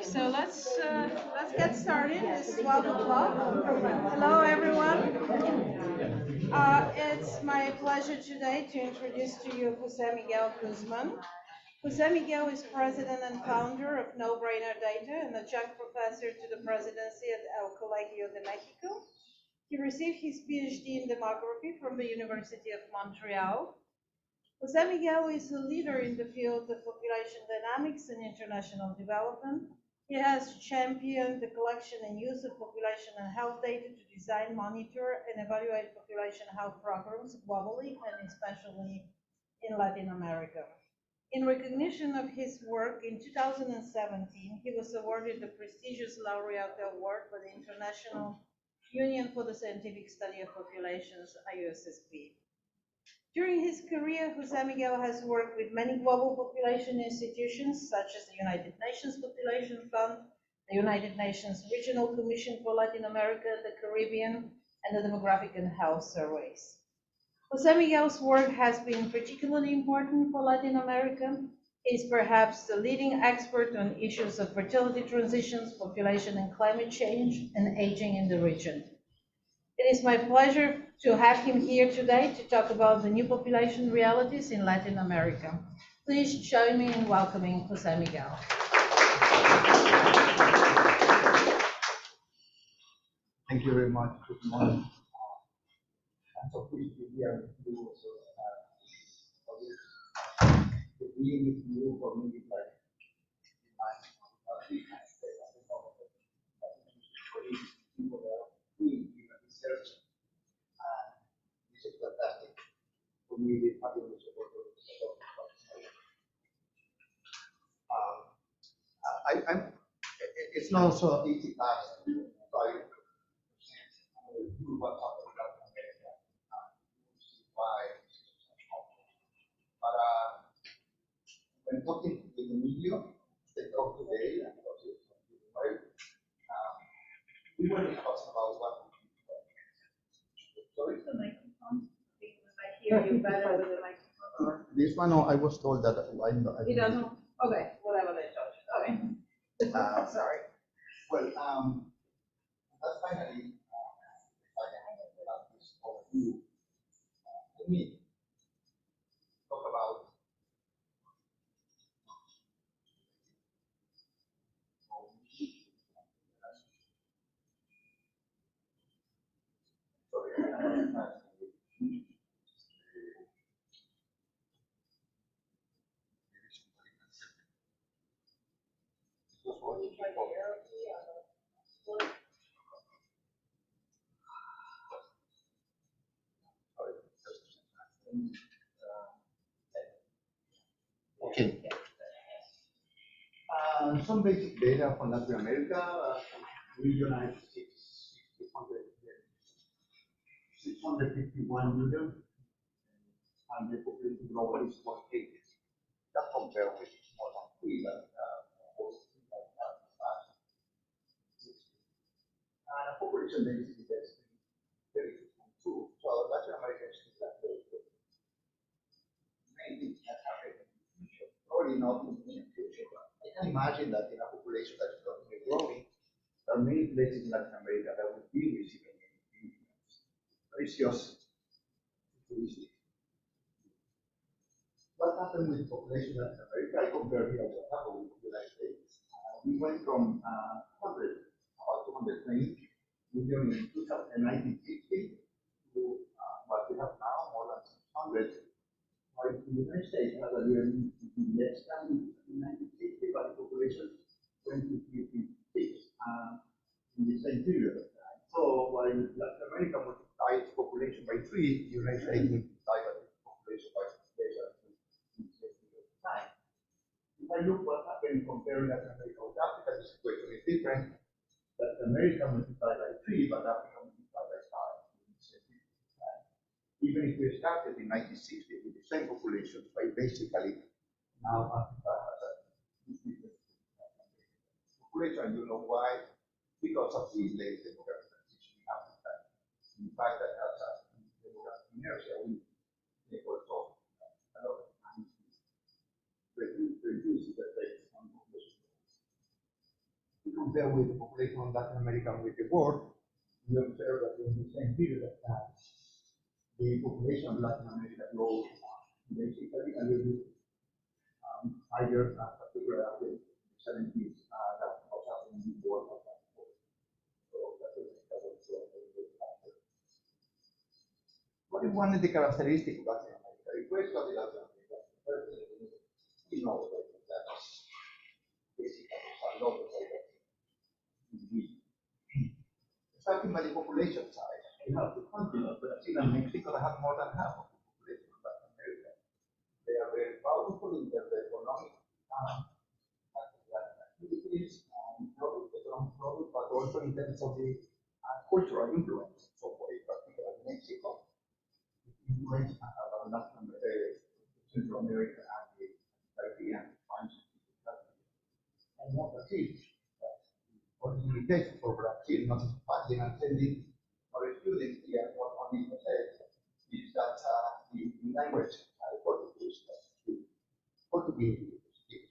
So let's get started. It's 12 o'clock. Hello, everyone. It's my pleasure today to introduce to you Jose Miguel Guzman. Jose Miguel is president and founder of NoBrainer Data and adjunct professor to the presidency at El Colegio de Mexico. He received his PhD in demography from the University of Montreal. Jose Miguel is a leader in the field of population dynamics and international development. He has championed the collection and use of population and health data to design, monitor, and evaluate population health programs globally and especially in Latin America. In recognition of his work, in 2017, he was awarded the prestigious Laureate Award by the International Union for the Scientific Study of Populations, IUSSP. During his career, Jose Miguel has worked with many global population institutions, such as the United Nations Population Fund, the United Nations Regional Commission for Latin America, the Caribbean, and the Demographic and Health Surveys. Jose Miguel's work has been particularly important for Latin America. He is perhaps the leading expert on issues of fertility transitions, population and climate change, and aging in the region. It is my pleasure to have him here today to talk about the new population realities in Latin America. Please join me in welcoming Jose Miguel. Thank you very much. Good morning. I'm so pleased to be here with you. Also, being with you for me, like, people that are doing research. This is fantastic. For me, the having the support of it's not so easy task to try to do what happened in Latin America. Why? But when talking to the media, they talk today and we were discussing about what we do. Sorry? The microphone. I hear you better with the microphone. This one, I was told that You don't know? Okay, whatever they told you. Okay. Sorry. Well, that's finally this overview. Let me talk about Okay. Some basic data from Latin America, regionalized 651 million, and the population global is 180. That compared with more than 3 that population density is 32.2. So Latin America is still at maybe that happened in the future. Probably not in the future, but I can imagine that in a population that is constantly growing, there are many places in Latin America that would be receiving influence. But it's just futuristic. What happened with population in Latin America? I compare here what happened with the United States. We went from about 220 million in 1960 to what we have now, more than 600. While the United States has a little less than 1960, but the population went to 356 in the same period of time. So while Latin America multiplied its population by 3, the United States multiplied its population by 3 in the same period of time. If I look what happened comparing Latin America with Africa, the situation is different. Latin America multiplied by 3, but Africa multiplied by 5 in the same period of time. Even if we started in 1960 with the same population, but basically now Africa has a different population. You know why? Because of the late demographic transition in Africa. In fact, that has a demographic inertia. We also a lot of times reduce the effects on population. compare with the population of Latin America with the world, we observe that in the same period of time, the population of Latin America grows basically a little bit higher, particularly after the 70s, that was happening before. What is one of the characteristics of Latin America? The question of Latin America, we know that that's basically a lot of starting by the population side, we have two countries, Brazil and Mexico, that have more than half of the population of Latin America. They are very powerful in terms of economic activities and economic product, but also in terms of the cultural influence. So, for particular Mexico, influence around Latin America, Central America, and the Caribbean, and not Brazil. Or the limitation for Brazil, not expanding and sending our students here, what only said is that the language, Portuguese,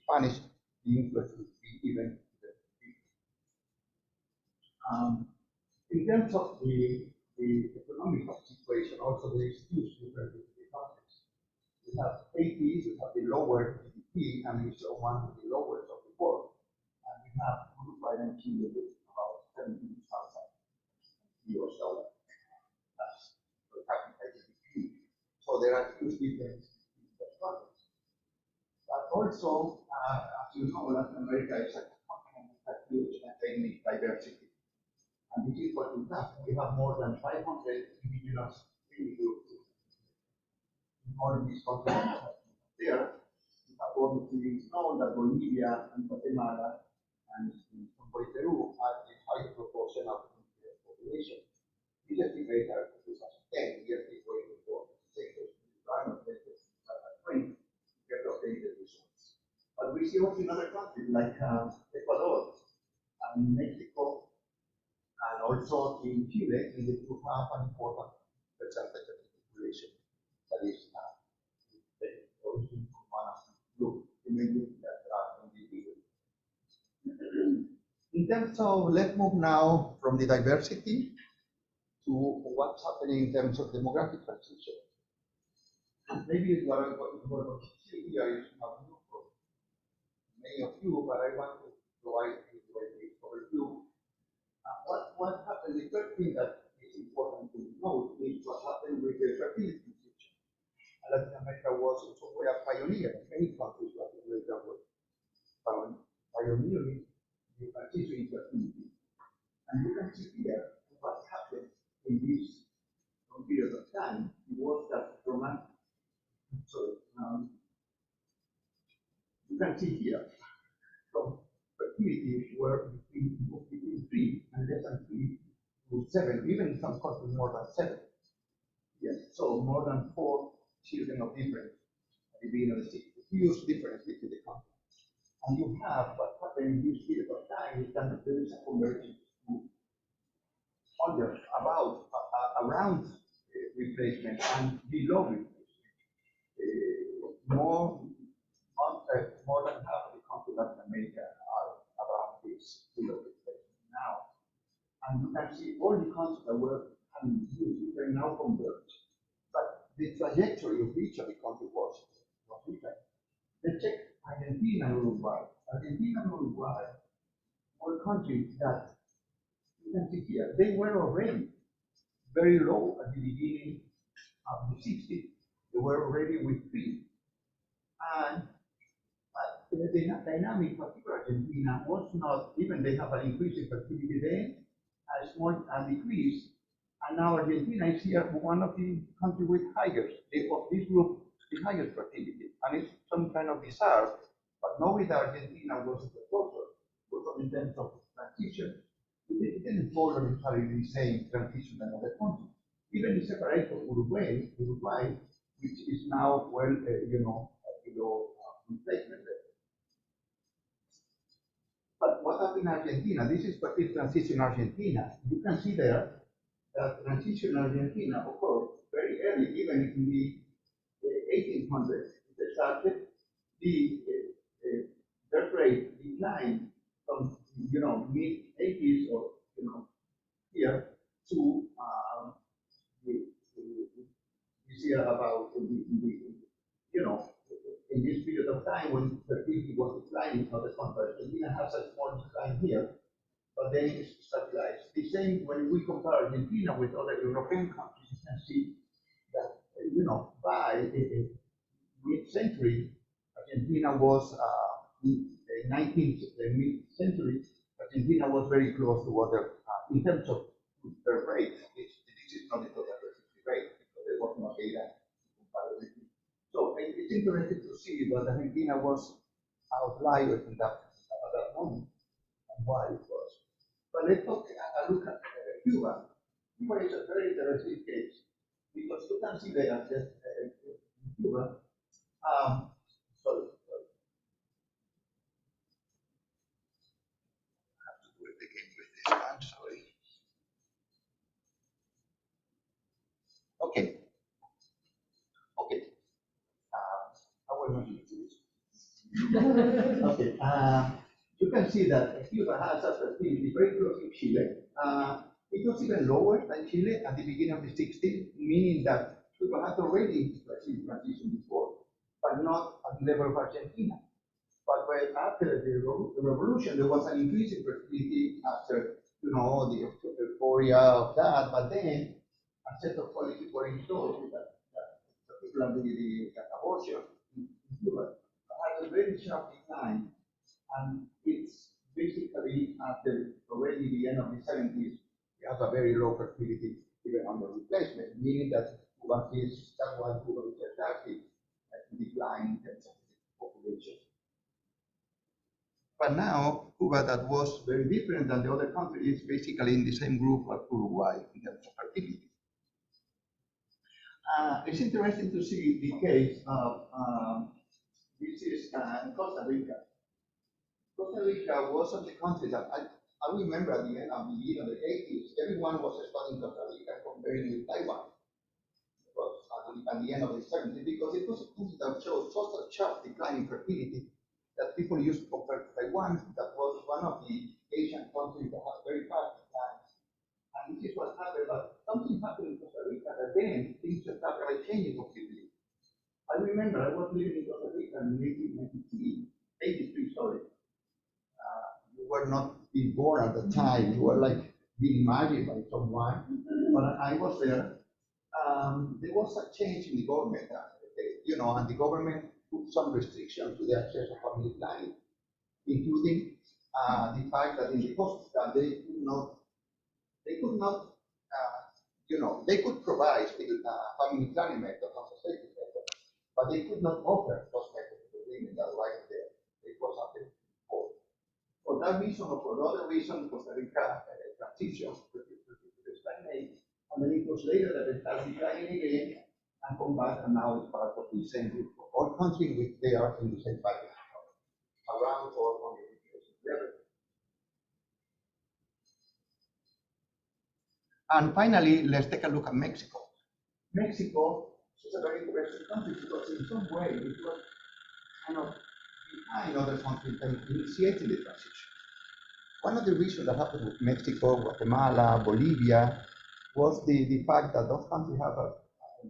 Spanish, the influence would be even bigger. In terms of the economic situation, also there is huge difference between the countries. We have 80s, we have the lower GDP, and it's one of the lowest of the world. And we have Uruguay and Chile with about 17,000 US dollars. That's per capita GDP. So there are huge differences between the countries. But also, as you know, Latin America is a continent that has huge ethnic diversity. And this is what we have. We have more than 500 indigenous groups in all of these continents. There, we have obviously known that Bolivia and Guatemala and Peru have a high proportion of the population. These estimates are 2010, years before the sectors, environment sectors that are trained to get updated results. But we see also in other countries like Ecuador and Mexico, and also in Chile, in which you have an important percentage of the population that is the origin from one of the group, immediately that are from the people. In terms of, let's move now from the diversity to what's happening in terms of demographic transition. Maybe what I'm going to see here is not new for many of you, but I want to provide a brief overview. What happened? The third thing that is important to note is what happened with the fertility transition. Latin America was also a pioneer. Many countries Latin America were pioneering the transition in fertility. And you can see here what happened in this period of time. It was that you can see here from fertility were between 3 and less than 3 to 7, even in some countries more than 7. Yes, so more than 4 children of difference at the beginning of the city. Huge difference between the countries. And you have what happened in this period of time is that there is a convergence to under, about, around replacement and below replacement. More than half of the countries in Latin America are around this below replacement now. And you can see all the countries that were having used, they now converge. But the trajectory of each of the countries was different. Let's check Argentina and Uruguay. Argentina and Uruguay were countries that, you can see here, they were already very low at the beginning of the 60s. They were already with 3. And the dynamic, particularly Argentina, was not, even they have an increase in fertility then, a small decrease. And now Argentina is here, one of the countries with highest, of this group, the highest fertility. And it's some kind of bizarre, but knowing that Argentina was the precursor, also in terms of transition, it didn't follow necessarily the same transition than other countries. Even the separation of Uruguay, which is now well, below replacement level. But what happened in Argentina? This is fertility transition in Argentina. You can see there that transition in Argentina occurred very early, even in the 1800s. It started, the birth rate declined from, mid-80s or, here to, this year about in this period of time when fertility was declining, not as compared, Argentina has a small decline here, but then it's stabilized. The same when we compare Argentina with other European countries, you can see that, by the mid-century, Argentina was, in the 19th, the mid-century, Argentina was very close to other, in terms of their rate. This is not the total fertility rate, because there was no data to compare everything. So it's interesting to see that Argentina was outlier in that at that moment and why it was. But let's look at Cuba. Cuba is a very interesting case because you can see there that Cuba. Sorry, I have to do it again with this one. Sorry. Okay. Okay. I will not use this. Okay. You can see that Cuba has a fertility very close to Chile. It was even lower than Chile at the beginning of the 60s, meaning that Cuba had already received transition before, but not at the level of Argentina. But after the revolution, there was an increase in fertility after, the euphoria of that, but then a set of policies were installed particularly the abortion in Cuba had a very sharp decline. And it's basically after already the end of the 70s, we have a very low fertility even under replacement, meaning that Cuba is someone who is starting to decline in terms of population. But now, Cuba, that was very different than the other countries, is basically in the same group as Uruguay in terms of fertility. It's interesting to see the case of, this is Costa Rica. Costa Rica was such a country that I remember at the end of the 80s, everyone was studying Costa Rica comparing with Taiwan. Because at the end of the 70s, because it was a country that showed such a sharp decline in fertility that people used to compare to Taiwan, that was one of the Asian countries that had very fast decline. And this is what happened, but something happened in Costa Rica that then things started like changing completely. I remember I was living in Costa Rica in 1983, sorry. You were not being born at the time, you were like being imagined by someone, but I was there. There was a change in the government, and the government put some restrictions to the access of family planning, including the fact that in the hospital they could provide family planning methods as a safety method, but they could not offer those methods to the women that were there. It was happening before. For that reason or for another reason, Costa Rica transition to stagnate, and then it was later that it started declining again and come back, and now it's part of the same group. All countries which they are in the same package, around or on the level. And finally, let's take a look at Mexico. Mexico is a very interesting country because in some way it was kind of behind other countries that initiated the transition. One of the reasons that happened with Mexico, Guatemala, Bolivia, was the fact that those countries have a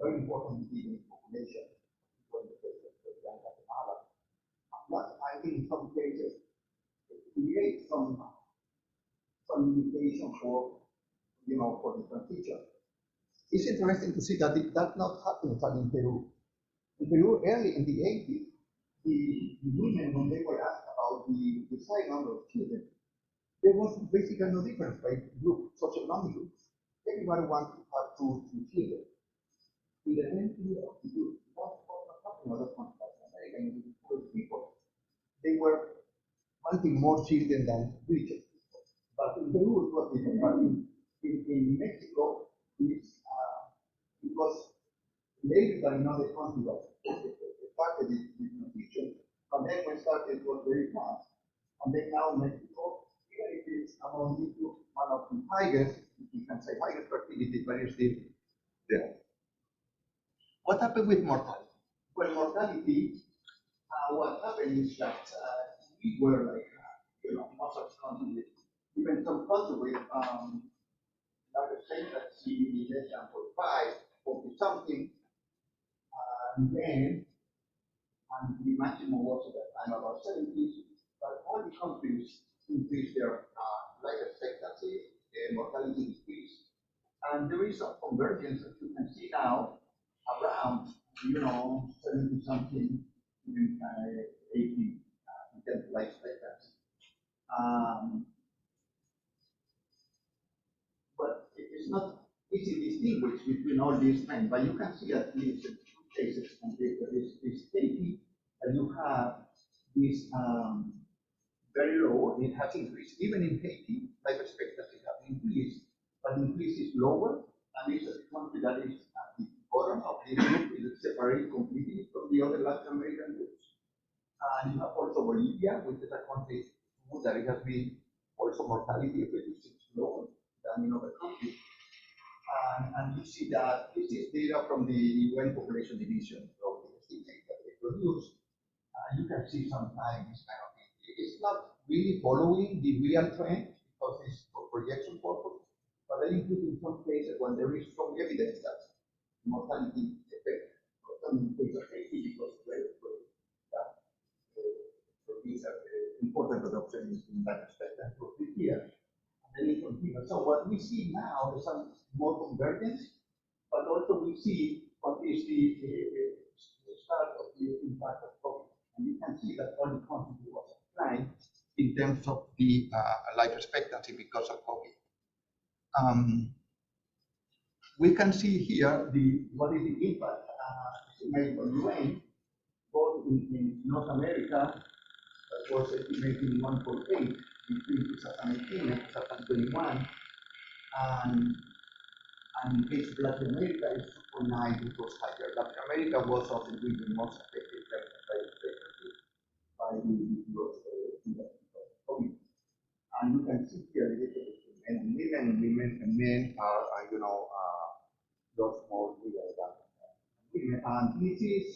very important indigenous population. But I think in some cases it creates some limitation for the transition. It's interesting to see that it does not happen in Peru. In Peru, early in the 80s, the women, when they were asked about the desired number of children, there was basically no difference by group, socioeconomic group. Everybody wanted to have two children. Independently of the group, that's what was happening in other countries like America and the poor people. They were wanting more children than richer people. But in Peru, it was different. But in Mexico, it was later than in other countries that started the transition. And then when started, it was very fast. And then now Mexico, it is among the two, one of the highest, you can say highest fertility, but it's still there. What happened with mortality? Well, mortality, what happened is that we were like, most of the countries when some country with life expectancy less than 45, 40 something, and then the maximum was at that time about 70, but all the countries increased their life expectancy, their mortality decreased. And there is some convergence that you can see now around, 70 something, even 80 in terms of life expectancy. But it's not easy to distinguish between all these trends, but you can see at least in two cases, and this Haiti, that you have this very low, and it has increased. Even in Haiti, life expectancy has increased, but the increase is lower, and it's a country that is at the bottom of the group, is separated completely from the other Latin American groups. And you have also Bolivia, which is a country that it has been also mortality reduced lower than in other countries. And you see that this is data from the UN Population Division, so the estimates that they produce. You can see sometimes this kind of thing. It's not really following the real trend because it's for projection purpose, but I include in some cases when there is strong evidence that mortality effect, or some cases of safety because of these are important reduction in life expectancy for 3 years. And then it continues. So what we see now is some more convergence, but also we see what is the start of the impact of COVID. And you can see that all the countries was declined in terms of the life expectancy because of COVID. We can see here what is the impact estimated on UN, both in North America, that was estimated 1.8 between 2018 and 2021, and in case of Latin America is 2.9, which was higher. Latin America was also the region most affected by the COVID. And you can see here the difference between men and women, and men are lots more legal than women. And this is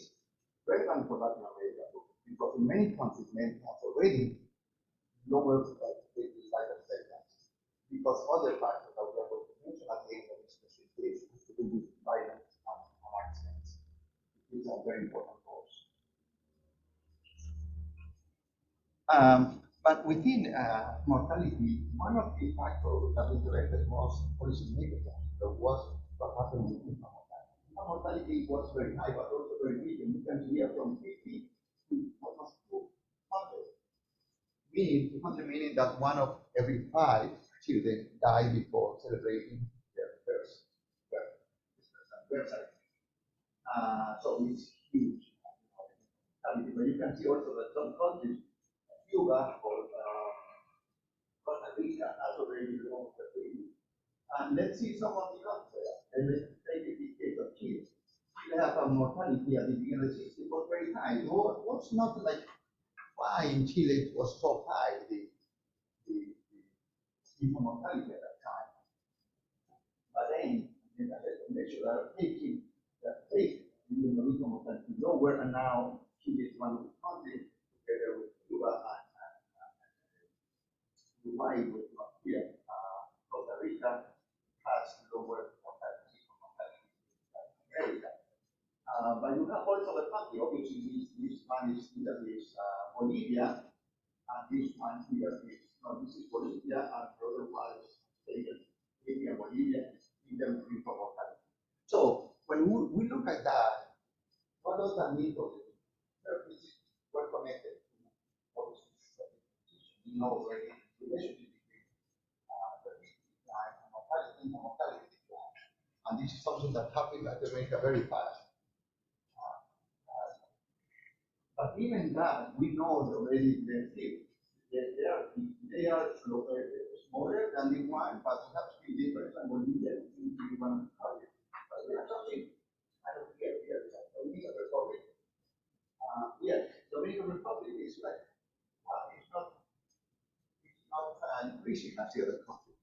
relevant for Latin America because in many countries men have already lower life expectancy because other factors that we are going to mention at the end of this presentation has to do with violence and accidents. These are very important goals. But within mortality, one of the factors that interested most policymakers was what happened with infant mortality. Infant mortality was very high, but also very medium. You can see here from 50 to almost 200. Meaning that one of every 5 children die before celebrating their first birthday. So it's huge. But you can see also that some countries, Cuba or Costa Rica, has already low fertility. And let's see some of the countries. And let's take the case of Chile. Chile have a mortality at the beginning of the 60s was very high. It was not like why in Chile it was so high, the infant mortality at that time. But then, as I mentioned, they are taking that take even the infant mortality lower, and now Chile is one of the countries together with Cuba and Uruguay with here. Costa Rica has lower mortality than America. But you have also the country, obviously this one is Bolivia, and this one here is, this is Bolivia, and the other one is Bolivia, in terms of infant mortality. So when we look at that, what does that mean for you? We're connected to obviously, already relationship between fertility decline and mortality decline. And this is something that happened in America very fast. But even that, we know already they are smaller than the one, but we have to be different than Bolivia to be one of the targets. But we have something I don't care here, Dominican Republic. Yes, Dominican Republic is like, it's not increasing as the other countries.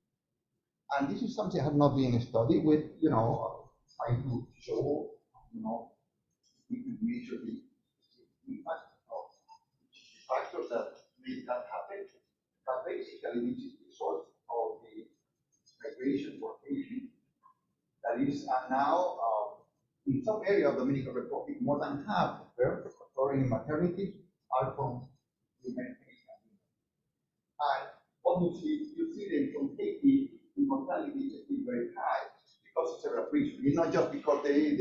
And this is something that has not been studied with, trying to show, we could measure the impact of the factors that make that happen. But basically, this is the source of creation for Haiti. That is now, in some area of Dominican Republic, more than half of births occurring in maternity are from women. And obviously, you see them from Haiti, the mortality is still very high because of several reasons. It's not just because they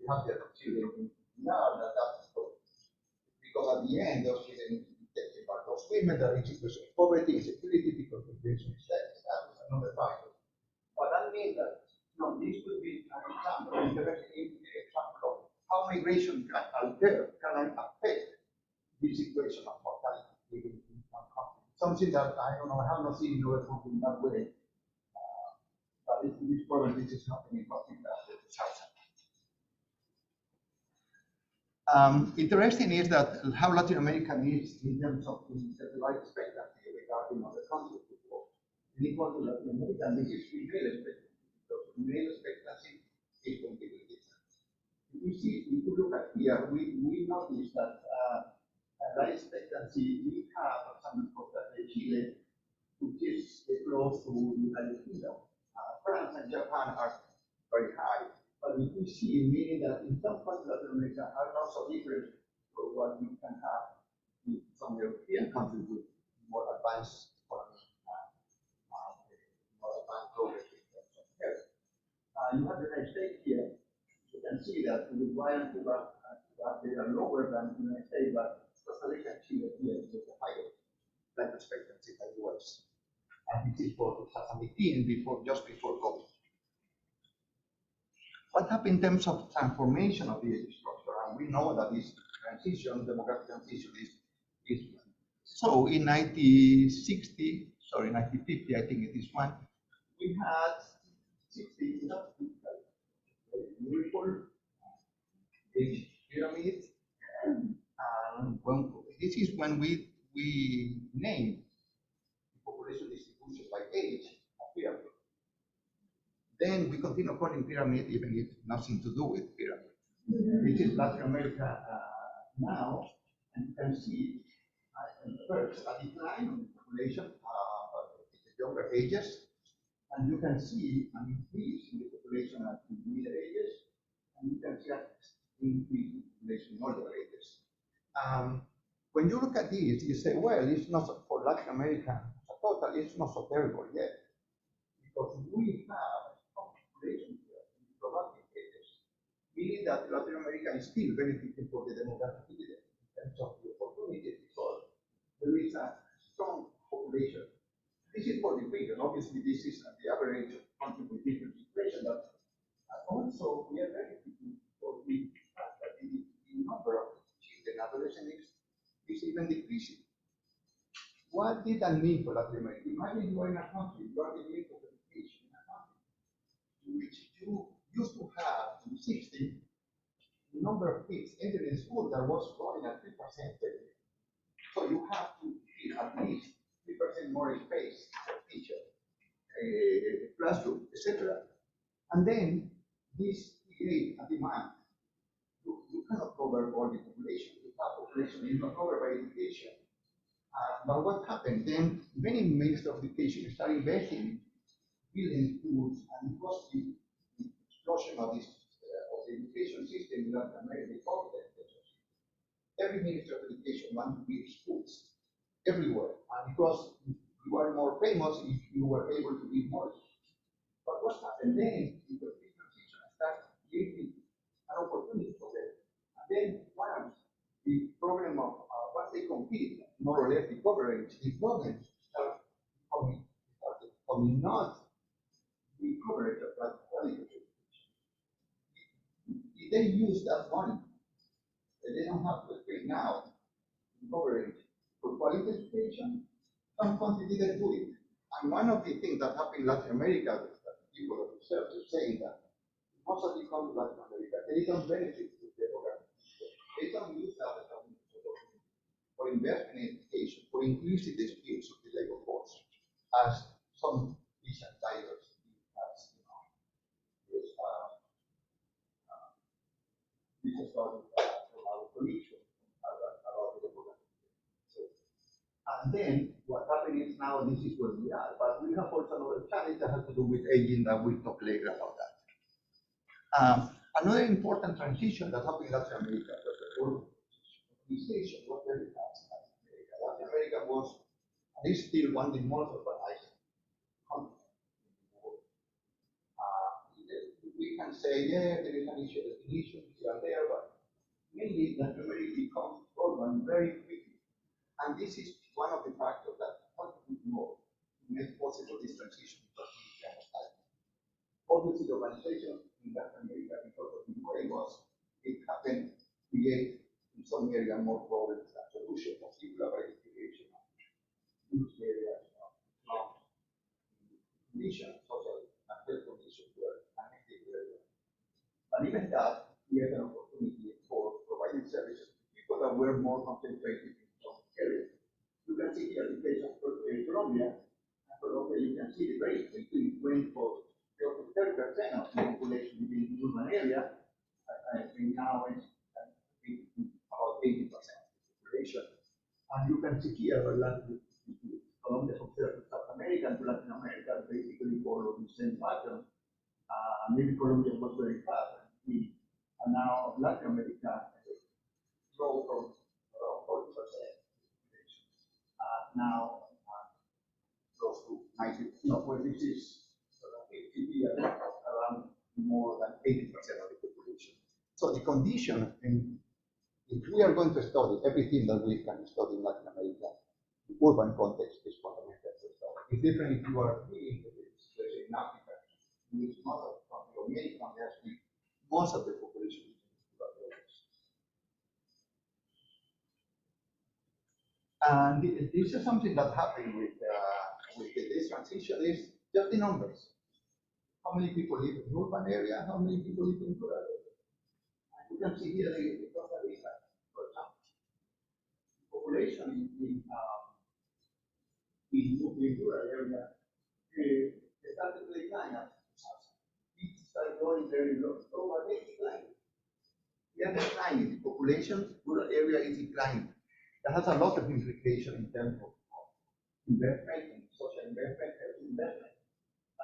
have their children. No, that's because at the end, those children are those women that are in situations of poverty, insecurity, because of this status, another factor. But that means that this could be an example, an interesting example of how migration can affect this situation of mortality in some countries. Something that I don't know, I have not seen in other countries in that way. But this problem, this is happening in particular in the South. Interesting is that how Latin America is in terms of the life expectancy regarding other countries. Equal to Latin America, and this is female expectancy, because male expectancy is completely different. If you look at here, we notice that life expectancy, we have, for example, Chile, which is close to the United Kingdom. France and Japan are very high. But we do see, meaning that in some parts of Latin America are not so different from what we can have in some European countries with more advanced economy, more advanced progress in terms of health. You have the United States here. You can see that Uruguay and Cuba, they are lower than the United States, but Costa Rica and Chile here is the higher life expectancy than the US. And this is for 2018, just before COVID. What happened in terms of transformation of the age structure? And we know that this transition, demographic transition, is so in 1950, I think it is one, we had 60 beautiful age pyramid, and this is when we named the population distribution by age a pyramid. Then we continue calling pyramid even if nothing to do with pyramid. This is Latin America now, and you can see first a decline of the population at the younger ages, and you can see an increase in the population at the middle ages, and you can see an increase in the population in older ages. When you look at this, you say, well, it's not for Latin America as a total, it's not so terrible yet, because we have population here in productive ages, meaning that Latin America is still benefiting from the demographic dividend in terms of the opportunities, because there is a strong population. This is for the region. Obviously, this is the average country with different situation, but also we are benefiting from the fact that the number of children and adolescents is even decreasing. What did that mean for Latin America? Imagine you are in a country, you are the need of education in a country which you used to have in the 60s, the number of kids entering school that was growing at 3% per year. So you have to give at least 3% more space for teacher, classroom, etc. And then this creates a demand. You cannot cover all the population. The population is not covered by education. But what happened? Then many ministers of education started investing in building schools, and because the explosion of the education system in Latin America, every minister of education wanted to build schools everywhere, and because you are more famous if you were able to build more. But what happened then? Because this transition started giving an opportunity for them. And then once the problem of once they compete, more or less the coverage, the problem started becoming not the coverage of that quality education. If they use that money, they don't have to pay now in coverage for quality education. Some countries didn't do it. And one of the things that happened in Latin America that people have observed is saying that most of the countries in Latin America, they don't benefit from the program. They don't use that as a for investment in education, for increasing the skills of the labor force, as some Asian tigers has, this is from our Collegio about the program. And then what happened is now this is where we are, but we have also another challenge that has to do with aging that we'll talk later about that. Another important transition that happened in Latin America was the urbanization was very fast in Latin America. Latin America was, and is still one of the most urbanized continents in the world. We can say, yeah, there is an issue, definition here and there, but mainly Latin America becomes urban very quickly. And this is one of the factors that help more to make possible this transition to obviously, the urbanization in Latin America, because of the way it happened, create in some area more problems than solutions, particularly by the creation of huge areas of slums, conditions, social and health conditions were connected very well. But even that, we had an opportunity for providing services to people that were more concentrated in some areas. You can see here the case of Colombia. And Colombia, you can see the rate. It went for 30% of the population living in the urban area. I think now it's about 80% of the population. And you can see here, Colombia compared to South America and to Latin America, basically follow the same pattern. Maybe Colombia was very fast, and now Latin America grew from around 40%. Now close to 90%. No, well, this is around more than 80% of the population. So the condition, and if we are going to study everything that we can study in Latin America, the urban context is fundamental to study. It's different if you are living in Africa, in which most of the country, or many countries, most of the population is in rural areas. And this is something that happened with this transition is just the numbers. How many people live in urban area? How many people live in rural area? And you can see here the Costa Rica, for example. The population in rural area started to decline after 2000. It started growing very low, but they declined. We are declining. The population, rural area is declining. That has a lot of implications in terms of investment, and social investment, health investment.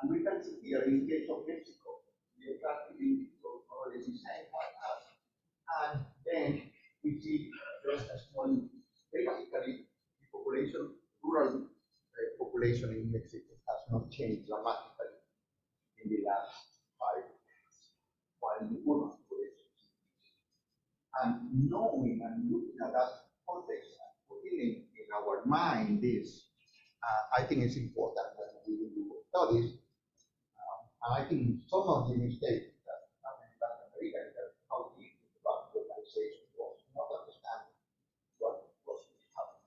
And we can see here in the case of Mexico, the attractive indicator more or less is saying what happened. And then we see just a small, basically the population, rural population in Mexico has not changed dramatically in the last 5 years, while the urban population is increasing. And knowing and looking at that context and putting in our mind this, I think it's important when we do studies. And I think some of the mistakes that happen in Latin America is that how deep the urbanization was, not understanding what was happening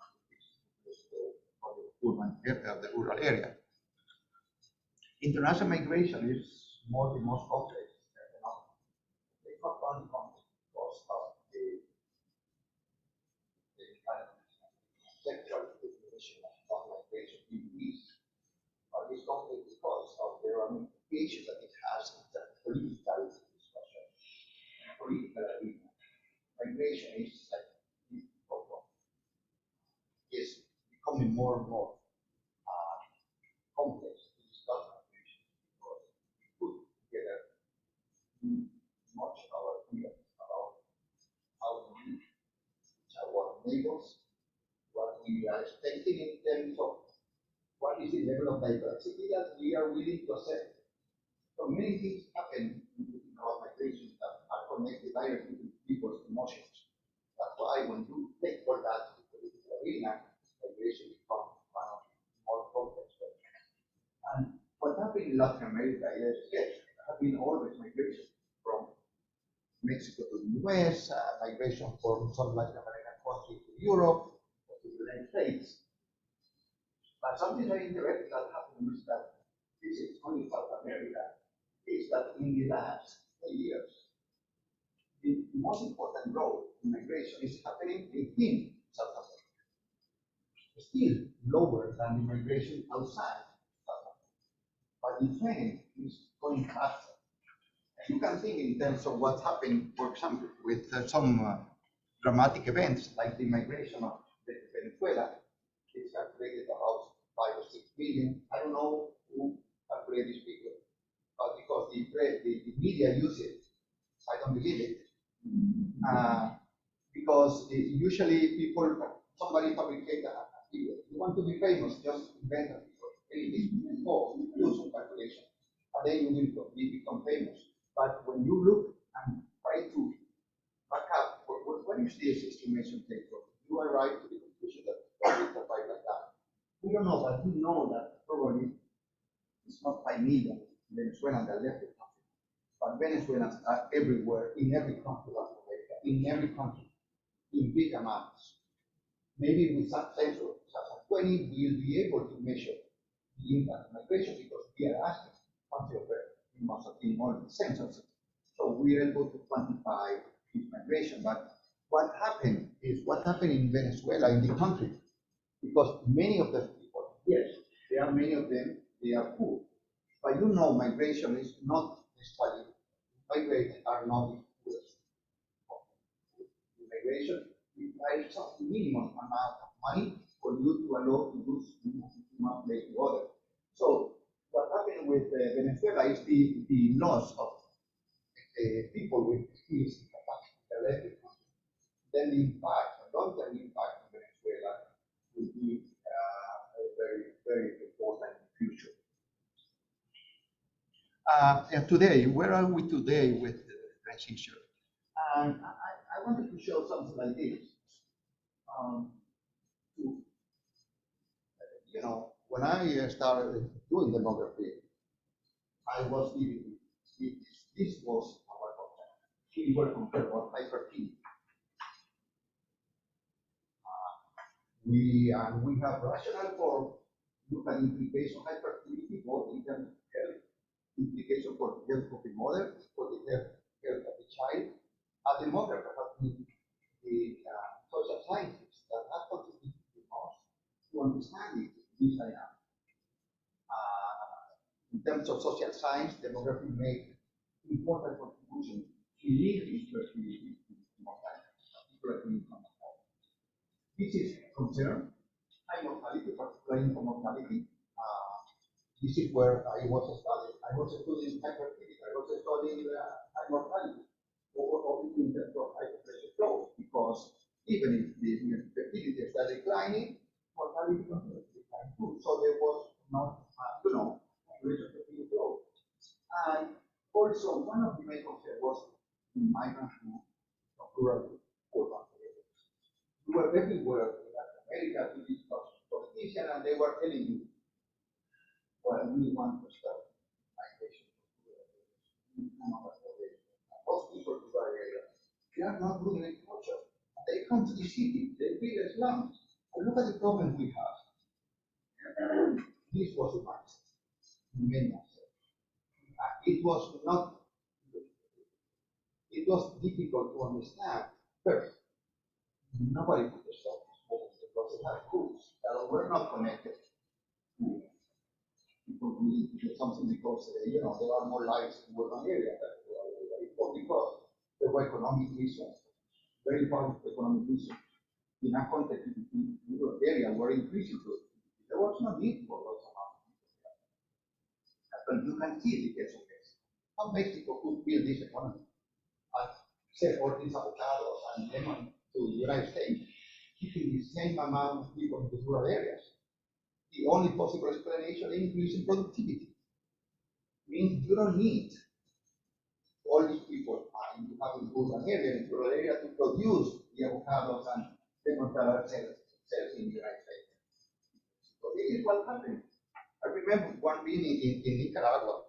on the urban area, the rural area. International migration is the most complex phenomenon. It's not only complex because of the sexual definition of migration in the East, but it's complex because of the ramifications that it has in the political discussion, political arena. Migration is is becoming more and more complex to discuss migration because we put together much of our feelings about how we reach our neighbors, what we are expecting in terms of what is the level of diversity that we are willing to accept. So many things happen in our migration that are connected directly to people's emotions. That's why when you take all that to the political arena, migration becomes one of the more complex questions. And what happened in Latin America is, yes, there have been always migration from Mexico to the US, migration from some Latin American countries to Europe, or to the United States. But something very interesting that happened is that this is only South America, is that in the last 10 years, the most important growth in migration is happening within South America. It's still lower than the migration outside South America. But the trend is going faster. And you can think in terms of what's happening, for example, with some dramatic events like the migration of Venezuela. It's calculated about 5 or 6 million. I don't know who calculated this figure, but because the media use it, I don't believe it. Because usually somebody fabricate a figure. You want to be famous, just invent a figure. Anything, or do some calculation, and then you will become famous. But when you look and try to back up, what is this estimation take from? You arrive to the conclusion that it's a 5 like that. We don't know, but we know that probably it's not 5 million Venezuelans that left the country. But Venezuelans are everywhere, in every country of Latin America, in every country, in big amounts. Maybe with some sensor, 2020, we'll be able to measure the impact of migration because we are asking country of birth. We must have been more sensors. So we are able to quantify this migration. But what happened in Venezuela, in the country, because many of the people, yes, there are many of them, they are poor. But you know, migration is not necessarily, migrants are not the poorest. Migration requires some minimum amount of money for you to allow to use from one place to other. So what happened with Venezuela is the loss of people with skills and capacity that left the country. Then the impact, the long-term impact on Venezuela will be very, very important in the future. And today, where are we today with the transition? I wanted to show something like this. You know, when I started doing demography, I was living with this was our concept. We were compared about hyperactivity. We have rationale for look at implication of hyperactivity, both in terms of health, implication for the health of the mother, for the health of the child. A demographer has been the social scientists that have contributed the most to understanding this dynamic. In terms of social science, demography made important contribution to link fertility to mortality, particularly in mortality. This is concern high mortality, particularly in mortality. This is where I was studying. I was studying hyperactivity. I was studying high mortality, or in terms of high pressure flow, because even if the fertility is declining, mortality continues to decline too. So there was not, relationship flow. And also, one of the main concerns was migrants from rural to urban areas. We were everywhere in Latin America to discuss politicians, and they were telling you, well, we want to start migration to rural areas. Most people to rural areas, they are not good in agriculture. They come to the city, they build slums. And look at the problem we have. This was the mindset. It was not, it was difficult to understand. First, nobody could stop this because they had groups that were not connected. People really did something because, there are more lives in urban areas or because there were economic reasons, very powerful economic reasons. In a context, in rural area were increasing. There was no need for those amounts. But you can see the case of Mexico. How Mexico could build this economy and sell all these avocados and lemon to the United States, keeping the same amount of people in the rural areas. The only possible explanation is increasing productivity. Means you don't need all these people in urban area and rural area to produce the avocados and lemon that are sold in the United States. So this is what happened. I remember one being in Nicaragua,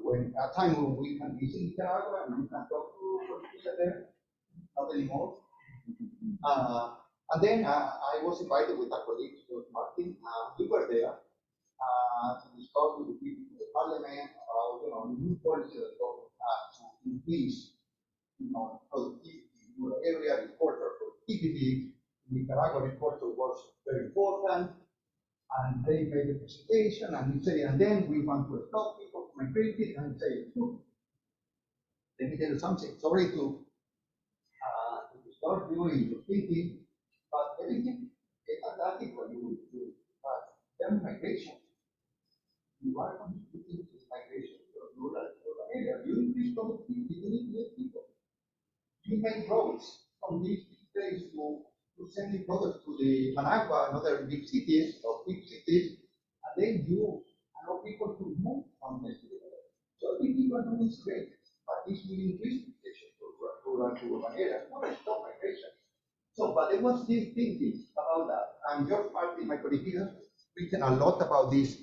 when a time when we can visit Nicaragua and we can talk to politicians there, not anymore. And then I was invited with a colleague, Martin. We were there to discuss with the people in the parliament about the new policy that the government has to increase productivity in rural area, agricultural productivity. Nicaragua agriculture was very important. And they made a presentation, and they say, and then we want to stop people from migrating, and say, look, let me tell you something. Sorry to start doing your thinking, but everything is fantastic. made roads from this place to sending products to the Managua and other big cities, and then you allow people to move from this to the other. So I think people are doing this great, but this will increase migration to rural to urban areas, not stop migration. So, but there was this thinking about that, and George Martin, my colleague, has written a lot about this,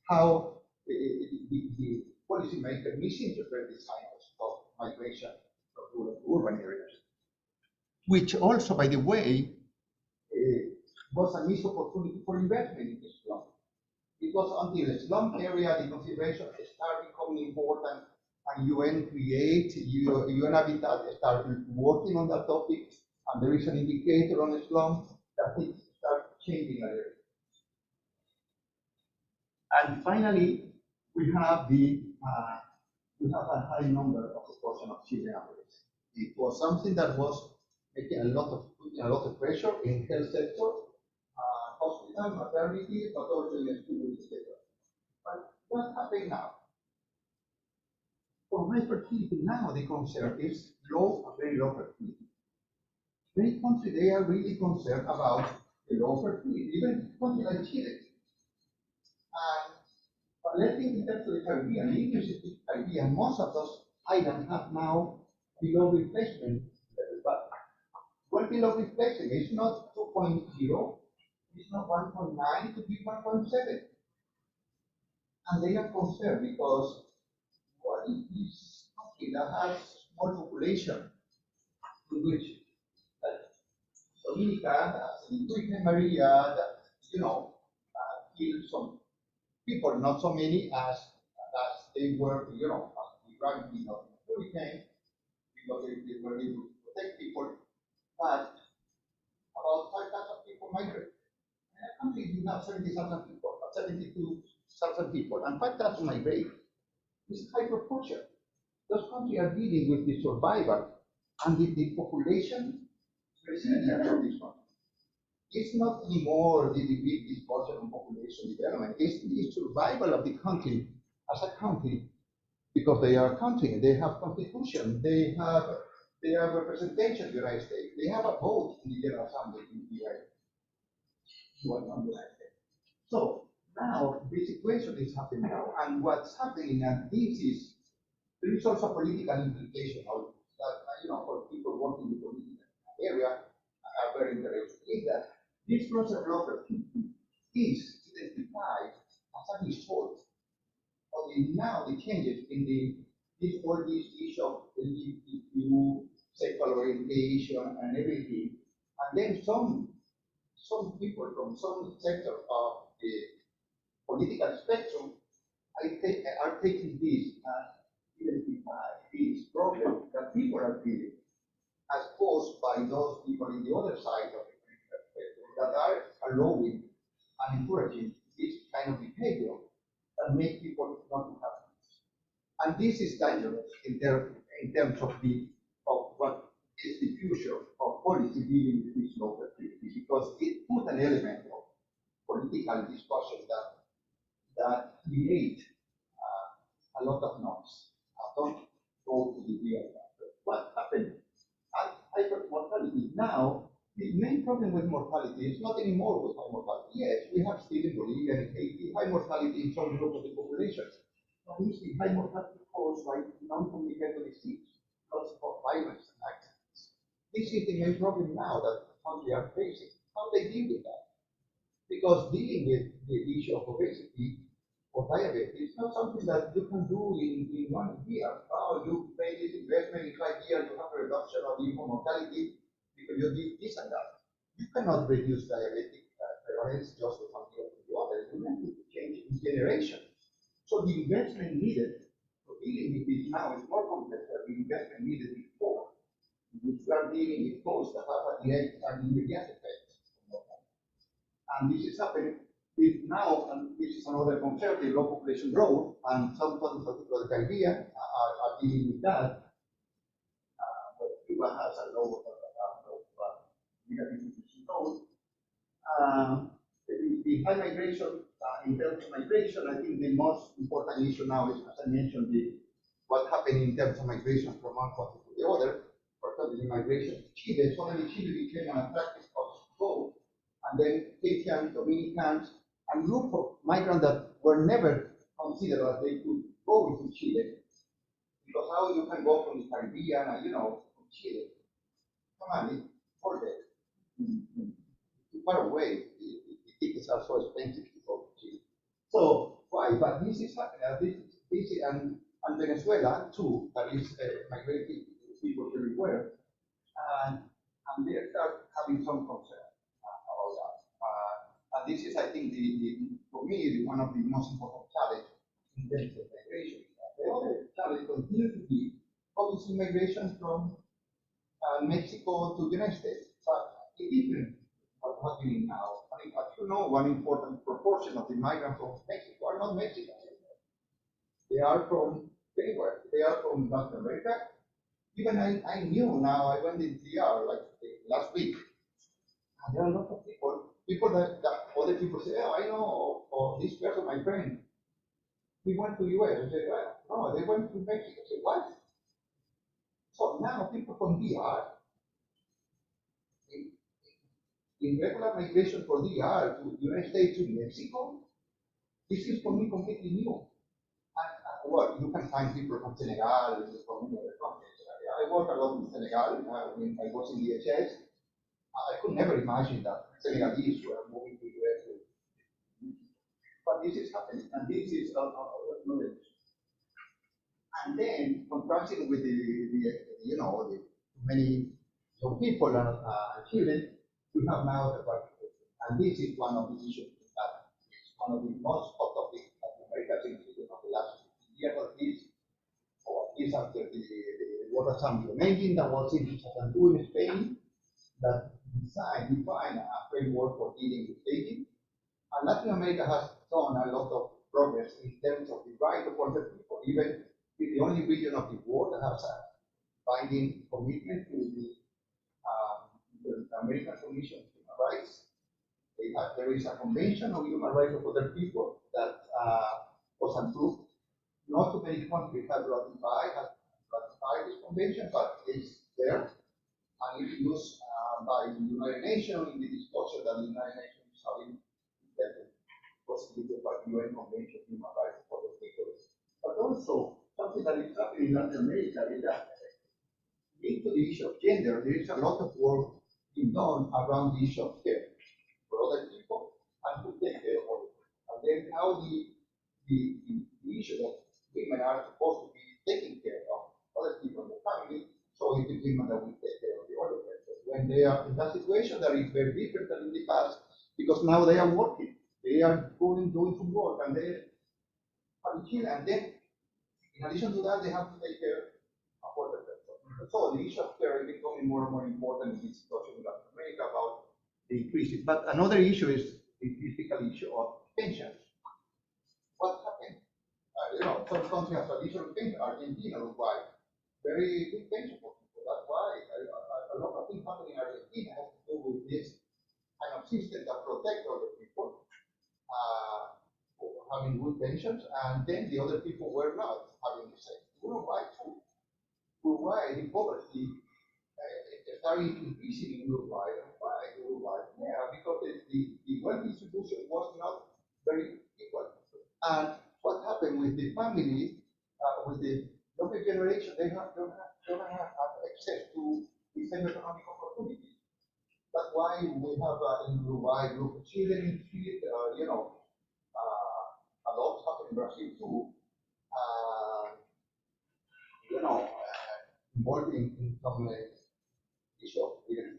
how the policymaker misinterpret this kind of migration from rural to urban areas, which also, by the way, was a missed opportunity for investment in the slum. It was until the slum area, the consideration started becoming important, and UN UN Habitat started working on that topic, and there is an indicator on the slum that things start changing a little. And finally, we have a high number of proportion of children abroad. It was something that was making putting a lot of pressure in health sector, hospital, maternity, but also in the school, etc. But what's happening now? For my fertility now, the concern is low, very low fertility. Many countries, they are really concerned about the low fertility, even countries like Chile. But let's think in terms of the Caribbean, inclusive the Caribbean, most of those islands have now below replacement level. But well below replacement, it's not 2.0, it's not 1.9, it could be 1.7. And they are concerned because what is this country that has small population, in which Dominica, Virgen Maria, kill some people, not so many as they were, as the gravity of the hurricane, because they were able to protect people, but about 5,000 people migrate. In a country, you have 70,000 people, 72,000 people, and 5,000 migrate. This is high proportion. Those countries are dealing with the survival and the population resilience of this country. It's not anymore the big discussion on population development. It's the survival of the country as a country, because they are a country. They have constitution. They have representation in the United States. They have a vote in the General Assembly in the United States. So now the situation is happening now, and what's happening now, there is also political implication of that, for people working in the political area are very interested in that this process of is identified as a result of now the changes in all these issues of LGBTQ, sexual orientation, and everything, and then some people from some sector of the political spectrum are taking this and identify this problem that people are feeling as caused by those people in the other side of the political spectrum that are allowing and encouraging this kind of behavior that make people not to have peace. And this is dangerous in terms of what is the future of policy dealing with this local activity, because it put an element of political discussion that create a lot of noise. Don't go to the real factor. What happened? Hypermortality. Now, the main problem with mortality is not anymore with high mortality. Yes, we have still in Bolivia and Haiti high mortality in some groups of the population. But we see high mortality caused by non-communicable disease, lots of violence and accidents. This is the main problem now that countries are facing. How they deal with that? Because dealing with the issue of obesity or diabetes is not something that you can do in 1 year. Oh, you pay this investment in 5 years, you have a reduction of infant mortality because you did this and that. You cannot reduce diabetic prevalence just from one year to the other. You need to change in generation. So the investment needed for dealing with this now is more complex than the investment needed before, which we are dealing with costs that have a direct and immediate effect. And this is happening now, and this is another concern, the low population growth, and some countries, particularly the Caribbean, are dealing with that. But Cuba has a low negative population growth. The high migration, in terms of migration, I think the most important issue now is, as I mentioned, what happened in terms of migration from one country to the other. For of the migration to Chile, suddenly Chile became an attractive spot to go. And then Haitians, Dominicans, and group of migrants that were never considered that they could go into Chile. Because how you can go from the Caribbean and, from Chile? Come on, forget it. Too far away. The tickets are so expensive to go to Chile. So why? But this is happening. This and Venezuela too. That is migrating people everywhere, and they start having some concern about that. And this is, I think, for me, one of the most important challenges in terms of migration. The other challenge continues to be policy migration from Mexico to the United States. But it isn't what's happening now. I mean, as you know, one important proportion of the migrants from Mexico are not Mexicans. They are from anywhere. They are from Latin America. Even I knew now, I went in DR like last week, and there are a lot of people that other people say, oh, I know, or this person, my friend, he went to US. I said, well, no, they went to Mexico. I said, what? So now people from DR, in regular migration for DR to the United States to Mexico, this is for me completely new. Well, you can find people from Senegal, from many other countries. I work a lot in Senegal when I was in the HS. I could never imagine that Senegalese were moving to the US. But this is happening, and this is another. And then contrasting with the many young people and children, we have now the workforce. And this is one of the issues that is one of the most hot topics of America since the last year of this, or at least after the Water Assembly engine that was in 2002 in Spain, that defined a framework for dealing with aging. And Latin America has done a lot of progress in terms of the right of other people, even it's the only region of the world that has a binding commitment to the American Commission on Human Rights. There is a convention on human rights of other people that was approved. Not too many countries have ratified this convention, but it's there. And it's used by the United Nations in the discussion that the United Nations is having the possibility of a UN Convention on Human Rights of other people. But also, something that is happening in Latin America is that linked to the issue of gender, there is a lot of work being done around the issue of care for other people and to take care of other people. And then how the issue that women are supposed to be taking care of other people in the family, so it is women that will take care of the other person. When they are in that situation, that is very different than in the past, because now they are working, they are doing some work, and they have children, and then in addition to that, they have to take care of other people. So the issue of care is becoming more and more important in this situation in Latin America about the increases. But another issue is the critical issue of pensions. What happened? Some countries have traditional pension, Argentina, Uruguay, very good pension for people. That's why a lot of things happening in Argentina has to do with this kind of system that protects other people, having good pensions, and then the other people were not having the same. Uruguay too. Uruguay, the poverty started increasing in Uruguay. Why Uruguay? Yeah, because the wealth distribution was not very equal. And what happened with the family, with the younger generation, they don't have access to the same economic opportunities. That's why we have in Uruguay group of children in street, adults happen in Brazil too. Involved in some issue of freedom.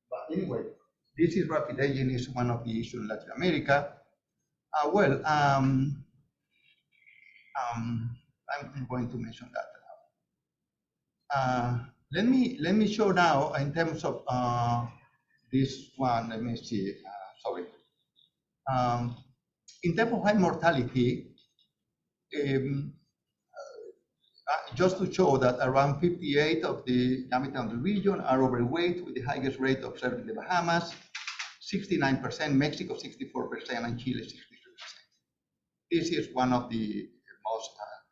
But anyway, this is rapid aging is one of the issues in Latin America. I'm going to mention that. Let me show now in terms of this one. Let me see. Sorry. In terms of high mortality, just to show that around 58 of the inhabitants of the region are overweight, with the highest rate observed in the Bahamas, 69%, Mexico 64%, and Chile 63%. This is one of the most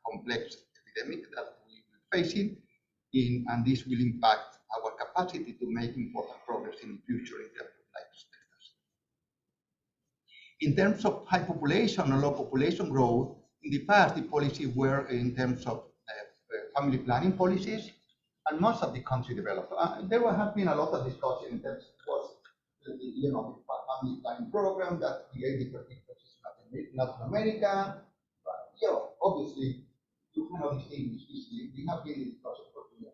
complex epidemics that we are facing, and this will impact capacity to make important progress in the future in terms of life expectancy. In terms of high population or low population growth, in the past, the policies were in terms of family planning policies, and most of the country developed. There have been a lot of discussion in terms of the family planning program that created in Latin America. But, obviously, you cannot distinguish easily. We have been in discussion for years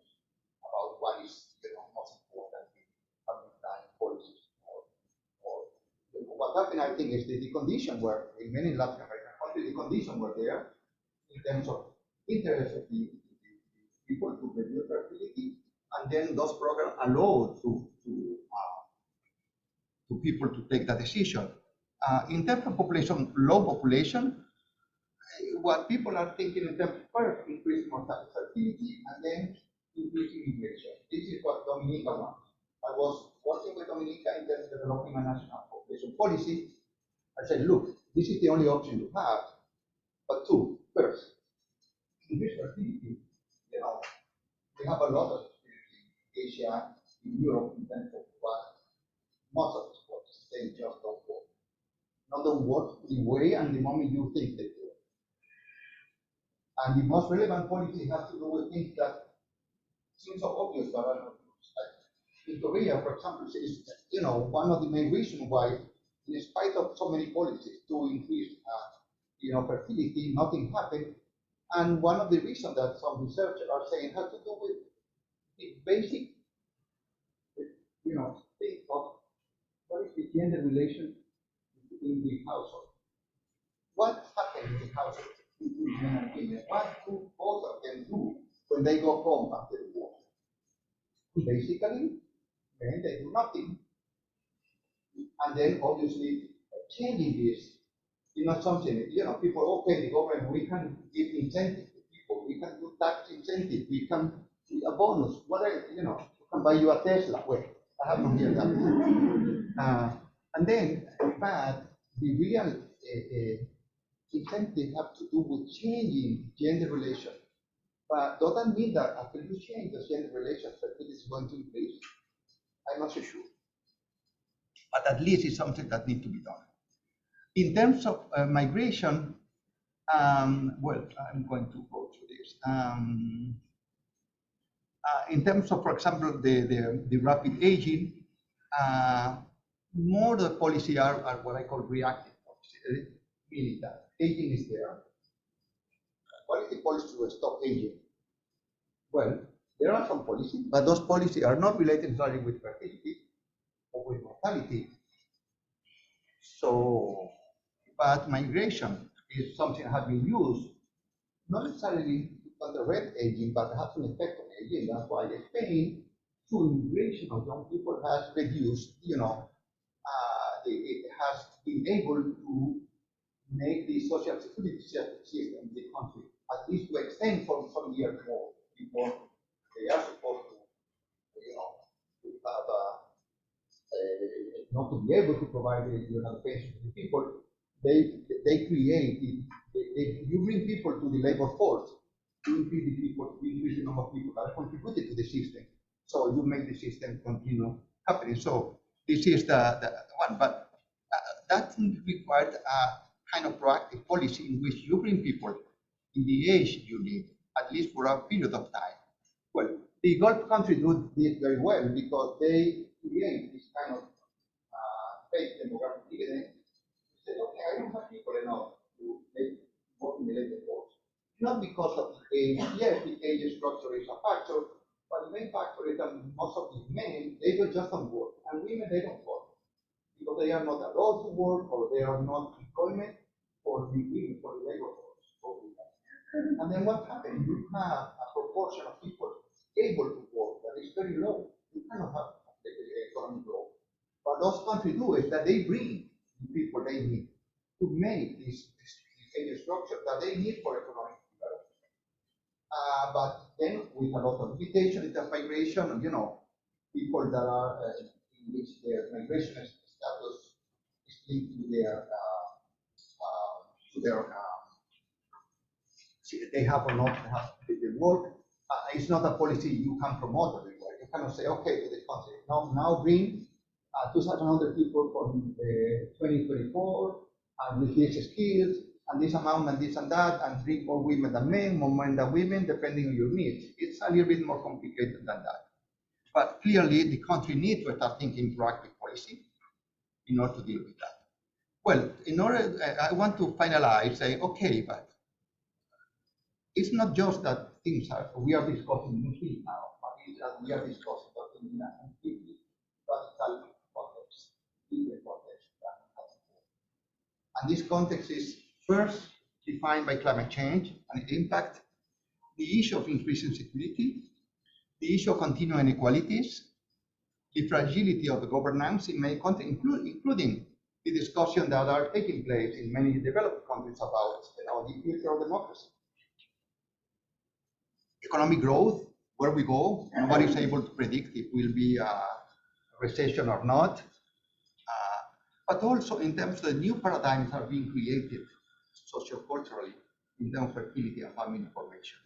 about what is most important in family planning policies. What happened, I think, is that the condition were, in many Latin American countries, the condition were there in terms of interest of the people to reduce fertility, and then those programs allowed to people to take that decision. In terms of population, low population, what people are thinking in terms of first increasing fertility and then increasing immigration. This is what Dominica wants. I was working with Dominica in terms of developing a national population policy. I said, look, this is the only option you have. But first, increase fertility. We have a lot of experience in Asia, in Europe, in terms of what most of the sports, they just don't work. Not don't work the way and the moment you think they do. And the most relevant policy has to do with things that seem so obvious but are not obvious. Like in Korea, for example, is one of the main reasons why, in spite of so many policies to increase fertility, nothing happened. And one of the reasons that some researchers are saying has to do with the basic, thing of what is the gender relation in the household. What happens in the household between men and women? What do both of them do when they go home after the war? Basically, men, they do nothing. And then obviously changing this. Something, people, okay, the government, we can give incentive to people, we can do tax incentive, we can do a bonus, whatever, you can buy you a Tesla. Well, I have not heard that. And then, in fact, the real incentive have to do with changing gender relation. But doesn't mean that after you change the gender relation, fertility is going to increase. I'm not so sure. But at least it's something that needs to be done. In terms of migration, well, I'm going to go through this. In terms of, for example, the rapid aging, more the policy are what I call reactive policy, meaning that aging is there. What is the policy to stop aging? Well, there are some policies, but those policies are not related necessarily with fertility or with mortality. So, but migration is something that has been used, not necessarily to counteract aging, but has an effect on aging. That's why in Spain, through immigration of young people has reduced, it has been able to make the social security system in the country, at least to extend for some years more before they are supposed to, to have not to be able to provide the pension to the people. They create, you bring people to the labor force, you increase the number of people that are contributed to the system. So you make the system continue happening. So this is the one, but that requires a kind of proactive policy in which you bring people in the age you need, at least for a period of time. Well, the Gulf countries do this very well because they create this kind of fake demographic dividend. Say, okay, I don't have people enough to make work in the labor force. Not because of the age. Yes, the age structure is a factor, but the main factor is that most of the men, they just don't work, and women, they don't work because they are not allowed to work or they are not employment for the women, for the labor force. And then what happens? You have a proportion of people able to work that is very low. You cannot have the economic growth. What those countries do is that they bring the people they need to make this age structure that they need for economic development. But then with a lot of limitation in the migration, people that are in which their migration status is linked to their they have or not have the work. It's not a policy you can promote everywhere. You cannot say, okay, to this country, now bring 2,100 people from 2024 and with these skills and this amount and this and that, and bring more women than men, more men than women, depending on your needs. It's a little bit more complicated than that. But clearly, the country needs to start thinking proactive policy in order to deal with that. Well, I want to finalize, say, okay, but it's not just that we are discussing new things now, but it's that we are discussing something in a completely radical context, different context. And this context is first defined by climate change and its impact, the issue of increasing security, the issue of continuing inequalities, the fragility of the governance in many countries, including the discussion that are taking place in many developed countries about the future of democracy. Economic growth, where we go, nobody is able to predict if it will be a recession or not. But also in terms of the new paradigms that are being created socioculturally in terms of fertility and family formation.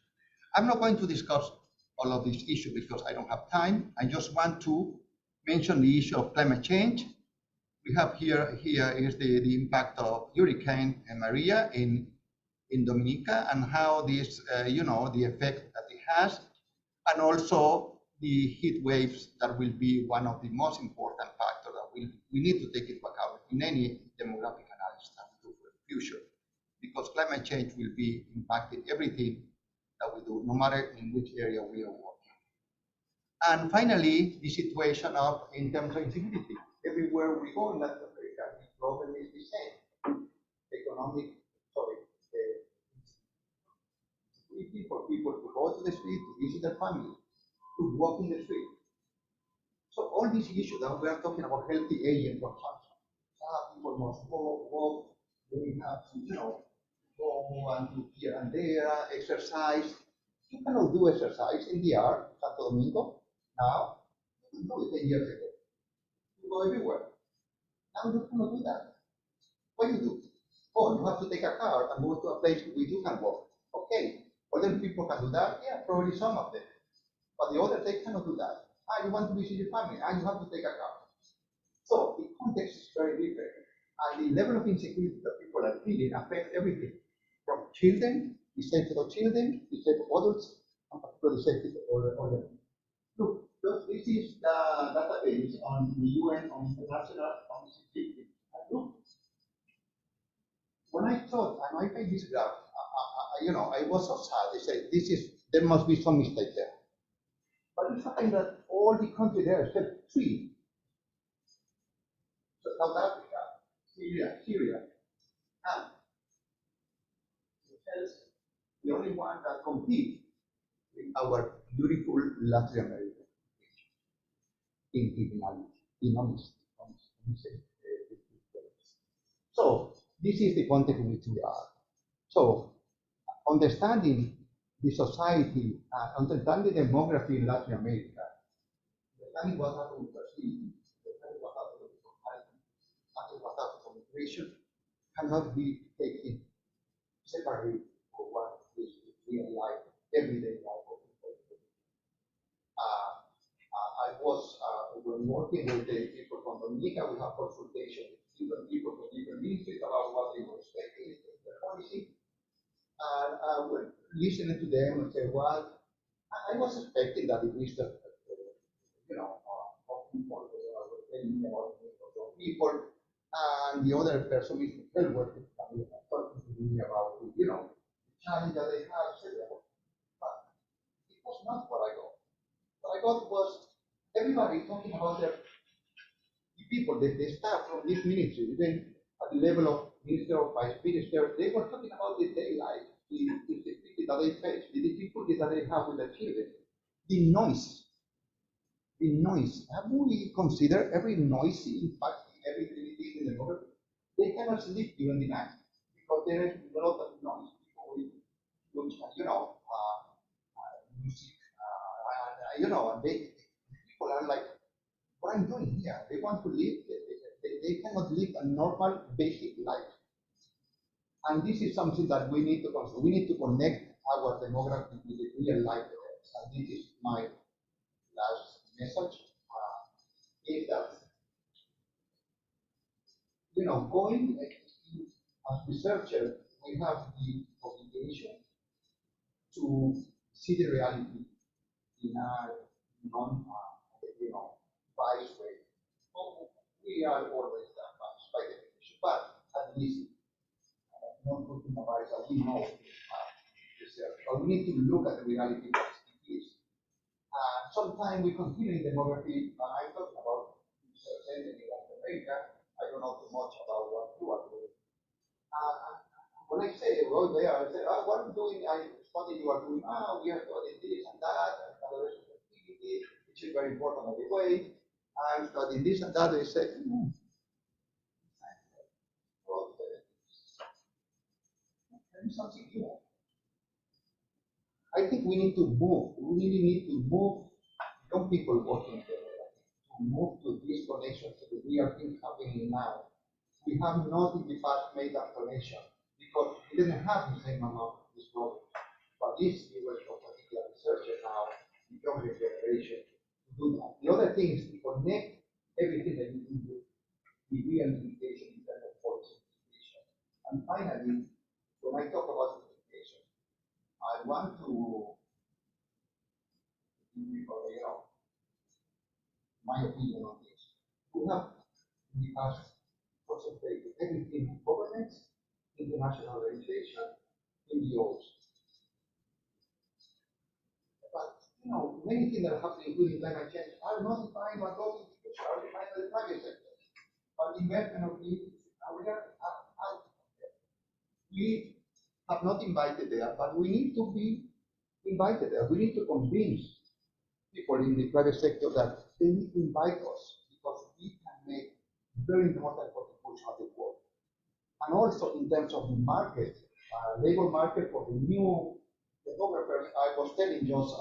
I'm not going to discuss all of these issues because I don't have time. I just want to mention the issue of climate change. We have here is the impact of Hurricane Maria in Dominica and how this, the effect that it has, and also the heat waves that will be one of the most important factors that we need to take into account in any demographic analysis that we do for the future, because climate change will be impacting everything that we do, no matter in which area we are working. And finally, the situation in terms of insecurity. Everywhere we go in Latin America, the problem is the same. Insecurity for people to go to the street, to visit their family, to walk in the street. So all these issues that we are talking about healthy aging consumption. People must walk, they have to, go and do here and there, exercise. You cannot do exercise in the art, Santo Domingo, now. You can do it 10 years ago. You go everywhere. Now you cannot do that. What do you do? Oh, you have to take a car and move to a place where you can walk. Okay. Other people can do that? Yeah, probably some of them. But the others, they cannot do that. You want to visit your family, you have to take a car. So the context is very different. And the level of insecurity that people are feeling affects everything. From children, the safety of children, the safety of adults, and particularly the safety of other people. Look, this is the database on the UN on international security. And look, when I thought, and I made this graph, I was so sad. They said, there must be some mistake there. But it's happened that all the countries there except 3. So South Africa, Syria, and the only one that compete with our beautiful Latin America in criminality, in honesty. So this is the context in which we are. So understanding the society, understanding demography in Latin America, understanding what happened with Brazil, understanding what happened with society, understanding what happened with migration, cannot be taken separately from what is real life, everyday life of people. I was when working with the people from Dominica, we have consultation with different people from different ministries about what they were expecting in their policy. And when listening to them and say, well, I was expecting that at least of people were telling me about people, and the other person is well working talking to me about the challenge that they have, etc. But it was not what I got. What I got was everybody talking about the people, the staff from this ministry, even at the level of minister or vice minister, they were talking about the daily life, the difficulty that they face, the difficulty that they have with their children, the noise. The noise. Have we considered every noisy impact in every activity in the demography? They cannot sleep during the night because there is a lot of noise. People with music, and people are like, what I'm doing here? They want to live. They cannot live a normal, basic life. And this is something that we need to consider. We need to connect our demography with the real life events. And this is my last message is that, going as researchers, we have the obligation to see the reality in a non, biased way. We are always biased by definition, but at least not putting a bias that we know research. But we need to look at the reality as it is. Sometimes we continue in demography, I'm talking about research in Latin America. I don't know too much about what you are doing. When I say, well, there, I say, what are you doing? I study you are doing, we are studying this and that, and other activity, which is very important by the way. I'm studying this and that. They say, well, there is something here. I think we need to move. We really need to move young people working together, to move to these connections to the real things happening now. We have not in the past made that connection because we didn't have the same amount of this knowledge. But this US of particular researchers now, the younger generation, to do that. The other thing is to connect everything that you do with the real implication in terms of policy implication. And finally, when I talk about implication, I want to give you, my opinion on this. We have in the past concentrated everything in governance, international organization, NGOs. But many things that are happening including climate change are not defined by those institutions, are defined by the private sector. But investment of these we are out there. We have not invited there, but we need to be invited there. We need to convince people in the private sector that they need to invite us because we can make very important contribution at the world. And also in terms of the market, labor market for the new developers, I was telling just,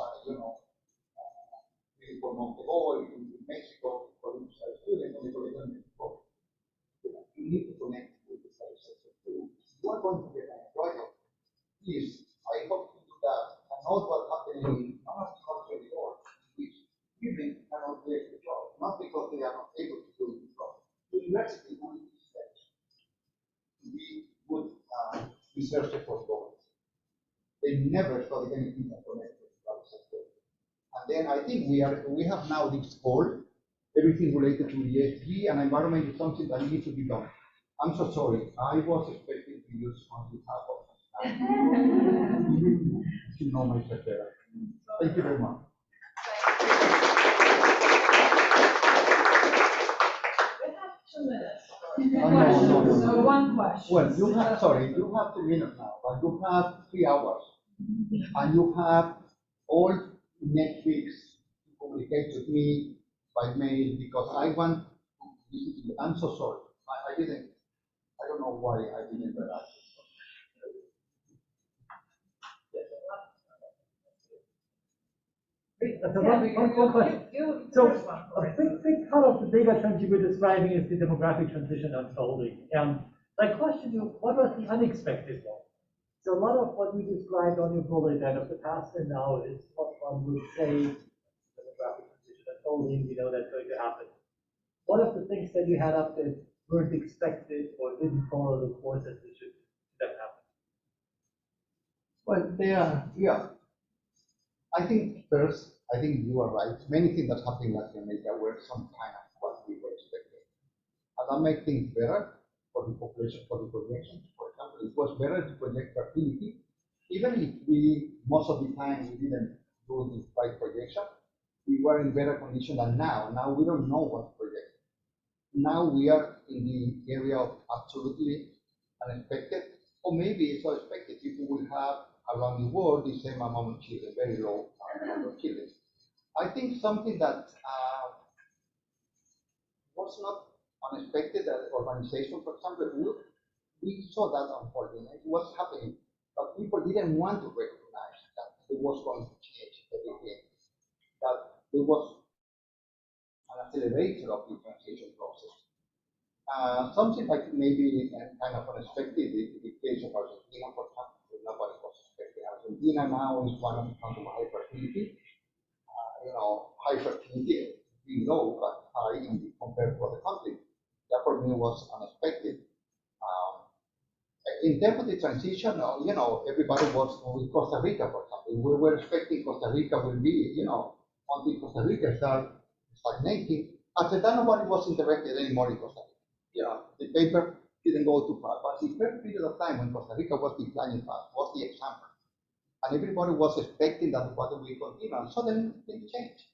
for Montevideo in Mexico, for a student on the Collegio in Mexico, you need to connect with the private sector too. You are going to get an employer. Please, I hope to do that and not what's happening in our country before, which women cannot get the job, not because they are not able to do the job. The university only steps to be good researchers for government. They never study anything that connected to the private sector. And then I think we have now this goal, everything related to ESG and environment is something that needs to be done. I'm so sorry. I was expecting to use only half of it. You know my secretary. Thank you very much. We have 2 minutes. No. So one question. Well, you have 2 minutes now, but you have 3 hours. And you have all next weeks to communicate with me by mail because I want to visit you. I'm so sorry. I don't know why I didn't realize. So one question. So a big part of the data trends you were describing is the demographic transition unfolding. And I question you, what was the unexpected one? So a lot of what you described on your bullet that of the past and now is what one would say demographic transition unfolding, we know that's going to happen. What of the things that you had up that weren't expected or didn't follow the course that they should that happen? Well, yeah. I think you are right. Many things that happened in Latin America were some kind of what we were expecting. And that makes things better for the population, for the projection. For example, it was better to project fertility, even if most of the time we didn't do the right projection, we were in better condition than now. Now we don't know what to project. Now we are in the area of absolutely unexpected, or maybe it's unexpected if we will have around the world the same amount of children, very low number of children. I think something that was not unexpected, that urbanization, for example, we saw that unfolding. It was happening, but people didn't want to recognize that it was going to change everything, that there was an acceleration of the transition process. Something like maybe kind of unexpected, the case of Argentina, for example, nobody was expecting. Argentina now is one of the countries of high fertility. High fertility really low, but high compared to other countries. That for me was unexpected. Um, in terms of the transition, everybody was with Costa Rica, for example. We were expecting Costa Rica will be, until Costa Rica start stagnating. After that, nobody was interested anymore in Costa Rica. The paper didn't go too far. But the first period of time when Costa Rica was declining fast was the example. And everybody was expecting that what will continue, and suddenly things changed.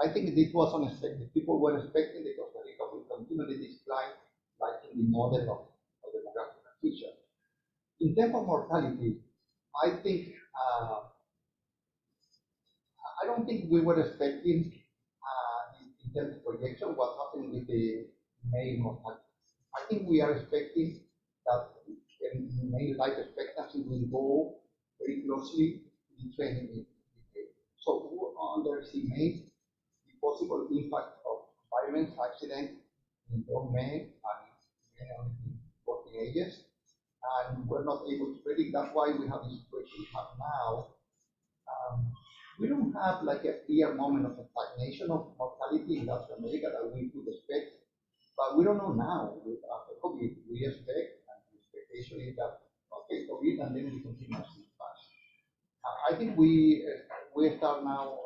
I think this was unexpected. People were expecting that Costa Rica will continually decline, like in the model of demographic transition. In terms of mortality, I think I don't think we were expecting in terms of projection what's happening with the male mortality. I think we are expecting that male life expectancy will go very closely to the trend in the So we underestimate the possible impact of violence, accident in young men and men in working ages. And we're not able to predict. That's why we have the situation we have now. We don't have like a clear moment of stagnation of mortality in Latin America that we could expect, but we don't know now. After COVID, we expect, and the expectation is that okay, COVID, and then we continue to pass. I think we start now